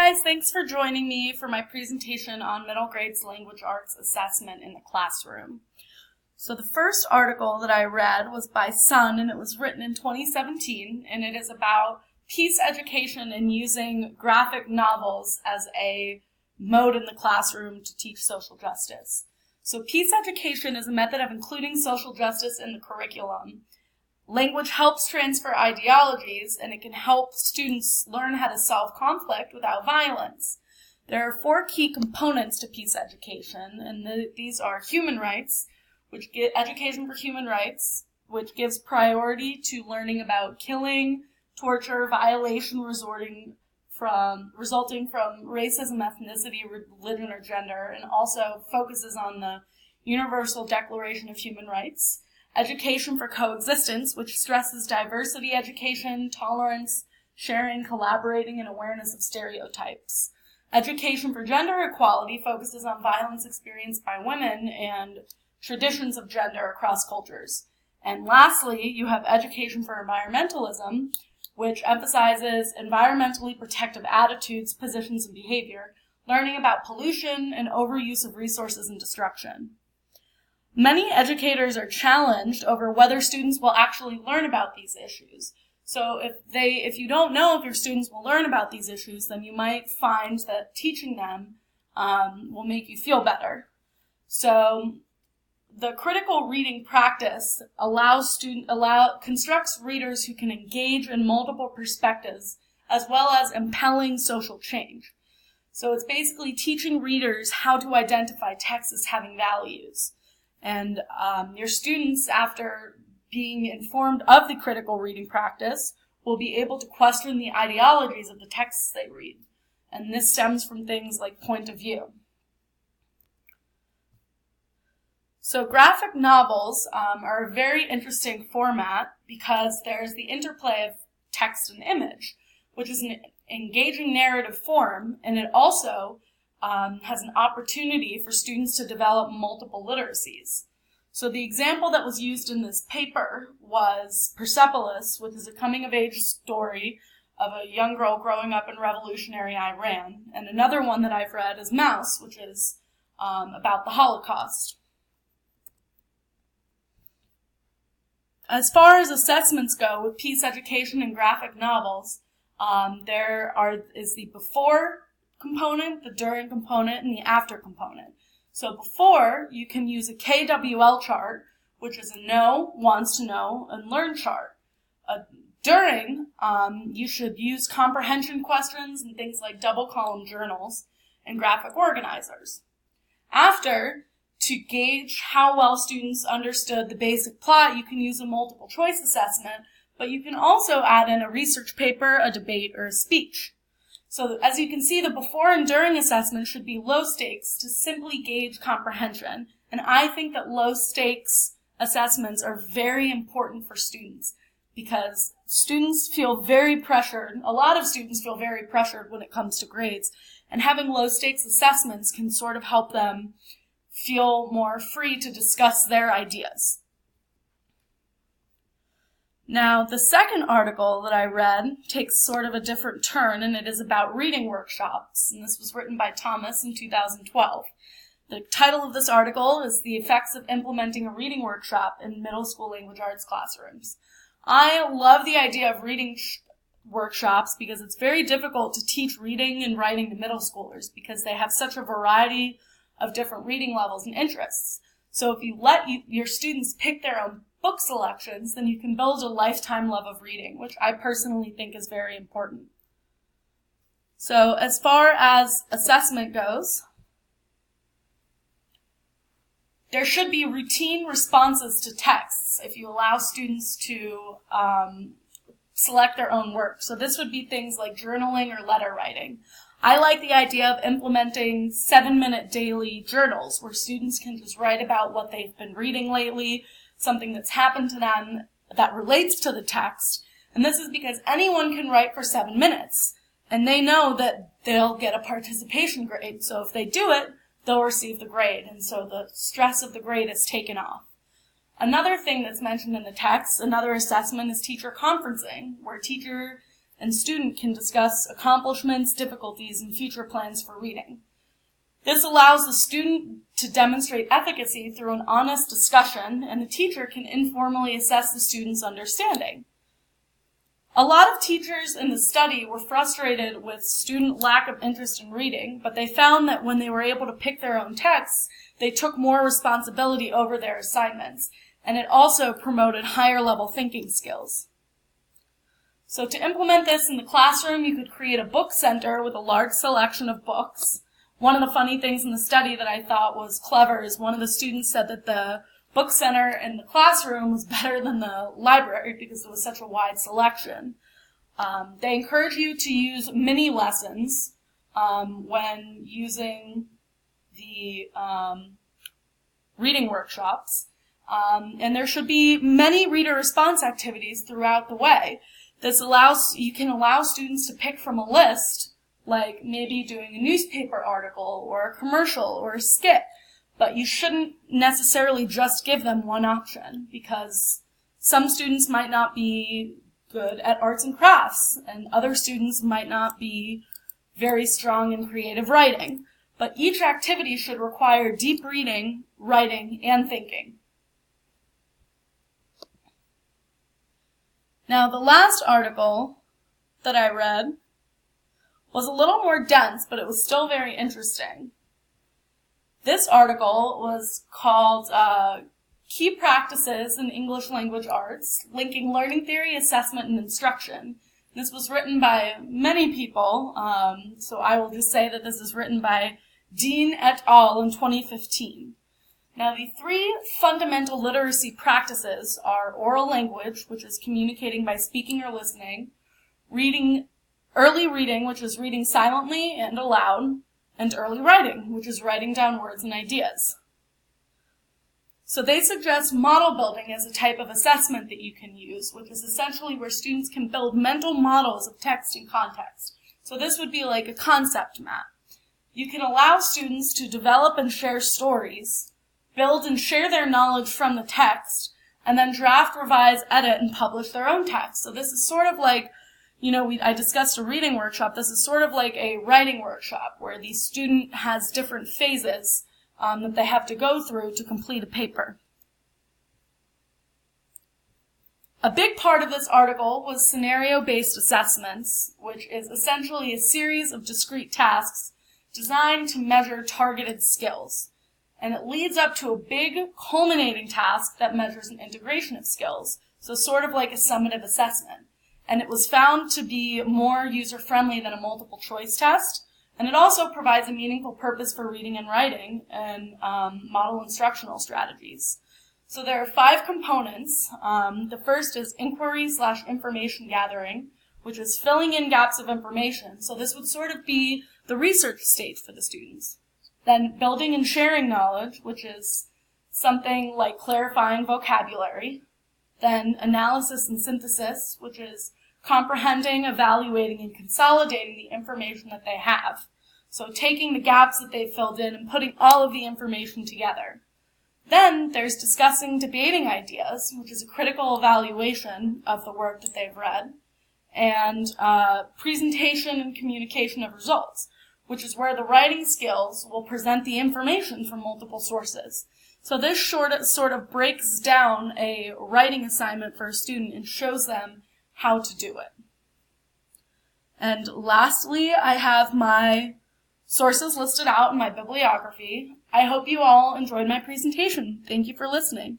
guys, thanks for joining me for my presentation on middle grades language arts assessment in the classroom. So the first article that I read was by Sun, and it was written in 2017, and it is about peace education and using graphic novels as a mode in the classroom to teach social justice. So peace education is a method of including social justice in the curriculum. Language helps transfer ideologies, and it can help students learn how to solve conflict without violence. There are 4 key components to peace education, and these are human rights, which get education for human rights, which gives priority to learning about killing, torture, violation resulting from racism, ethnicity, religion, or gender, and also focuses on the Universal Declaration of Human Rights. Education for coexistence, which stresses diversity education, tolerance, sharing, collaborating, and awareness of stereotypes. Education for gender equality focuses on violence experienced by women and traditions of gender across cultures. And lastly, you have education for environmentalism, which emphasizes environmentally protective attitudes, positions, and behavior, learning about pollution and overuse of resources and destruction. Many educators are challenged over whether students will actually learn about these issues. So if you don't know if your students will learn about these issues, then you might find that teaching them will make you feel better. So the critical reading practice constructs readers who can engage in multiple perspectives as well as impelling social change. So it's basically teaching readers how to identify text as having values. And your students, after being informed of the critical reading practice, will be able to question the ideologies of the texts they read. And this stems from things like point of view. So graphic novels are a very interesting format because there's the interplay of text and image, which is an engaging narrative form, and it also has an opportunity for students to develop multiple literacies. So the example that was used in this paper was Persepolis, which is a coming-of-age story of a young girl growing up in revolutionary Iran. And another one that I've read is Mouse, which is about the Holocaust. As far as assessments go with peace education and graphic novels, there is the before component, the during component, and the after component. So before, you can use a KWL chart, which is a know, wants to know, and learn chart. During, you should use comprehension questions and things like double column journals and graphic organizers. After, to gauge how well students understood the basic plot, you can use a multiple choice assessment, but you can also add in a research paper, a debate, or a speech. So as you can see, the before and during assessment should be low stakes to simply gauge comprehension. And I think that low stakes assessments are very important for students because students feel very pressured. A lot of students feel very pressured when it comes to grades. And having low stakes assessments can sort of help them feel more free to discuss their ideas. Now, the second article that I read takes sort of a different turn, and it is about reading workshops, and this was written by Thomas in 2012. The title of this article is The Effects of Implementing a Reading Workshop in Middle School Language Arts Classrooms. I love the idea of reading workshops because it's very difficult to teach reading and writing to middle schoolers because they have such a variety of different reading levels and interests. So if you let your students pick their own book selections, then you can build a lifetime love of reading, which I personally think is very important. So as far as assessment goes, there should be routine responses to texts if you allow students to select their own work. So this would be things like journaling or letter writing. I like the idea of implementing 7-minute daily journals where students can just write about what they've been reading lately, something that's happened to them that relates to the text. And this is because anyone can write for 7 minutes, and they know that they'll get a participation grade. So if they do it, they'll receive the grade, and so the stress of the grade is taken off. Another thing that's mentioned in the text, another assessment, is teacher conferencing, where teacher and student can discuss accomplishments, difficulties, and future plans for reading. This allows the student to demonstrate efficacy through an honest discussion, and the teacher can informally assess the student's understanding. A lot of teachers in the study were frustrated with student lack of interest in reading, but they found that when they were able to pick their own texts, they took more responsibility over their assignments, and it also promoted higher level thinking skills. So to implement this in the classroom, you could create a book center with a large selection of books. One of the funny things in the study that I thought was clever is one of the students said that the book center in the classroom was better than the library because there was such a wide selection. They encourage you to use mini lessons when using the reading workshops. And there should be many reader response activities throughout the way. You can allow students to pick from a list, like maybe doing a newspaper article or a commercial or a skit, but you shouldn't necessarily just give them one option because some students might not be good at arts and crafts and other students might not be very strong in creative writing. But each activity should require deep reading, writing, and thinking. Now, the last article that I read was a little more dense, but it was still very interesting. This article was called Key Practices in English Language Arts, Linking Learning Theory, Assessment, and Instruction. This was written by many people, so I will just say that this is written by Dean et al. In 2015. Now, the three fundamental literacy practices are oral language, which is communicating by speaking or listening, early reading, which is reading silently and aloud, and early writing, which is writing down words and ideas. So they suggest model building as a type of assessment that you can use, which is essentially where students can build mental models of text and context. So this would be like a concept map. You can allow students to develop and share stories, build and share their knowledge from the text, and then draft, revise, edit, and publish their own text. So this is sort of like, I discussed a reading workshop. This is sort of like a writing workshop where the student has different phases that they have to go through to complete a paper. A big part of this article was scenario-based assessments, which is essentially a series of discrete tasks designed to measure targeted skills. And it leads up to a big culminating task that measures an integration of skills, so sort of like a summative assessment. And it was found to be more user-friendly than a multiple choice test, and it also provides a meaningful purpose for reading and writing and model instructional strategies. So there are 5 components. The first is inquiry/information gathering, which is filling in gaps of information. So this would sort of be the research stage for the students. Then building and sharing knowledge, which is something like clarifying vocabulary. Then analysis and synthesis, which is comprehending, evaluating, and consolidating the information that they have. So taking the gaps that they've filled in and putting all of the information together. Then there's discussing, debating ideas, which is a critical evaluation of the work that they've read. And presentation and communication of results, which is where the writing skills will present the information from multiple sources. So this sort of breaks down a writing assignment for a student and shows them how to do it. And lastly, I have my sources listed out in my bibliography. I hope you all enjoyed my presentation. Thank you for listening.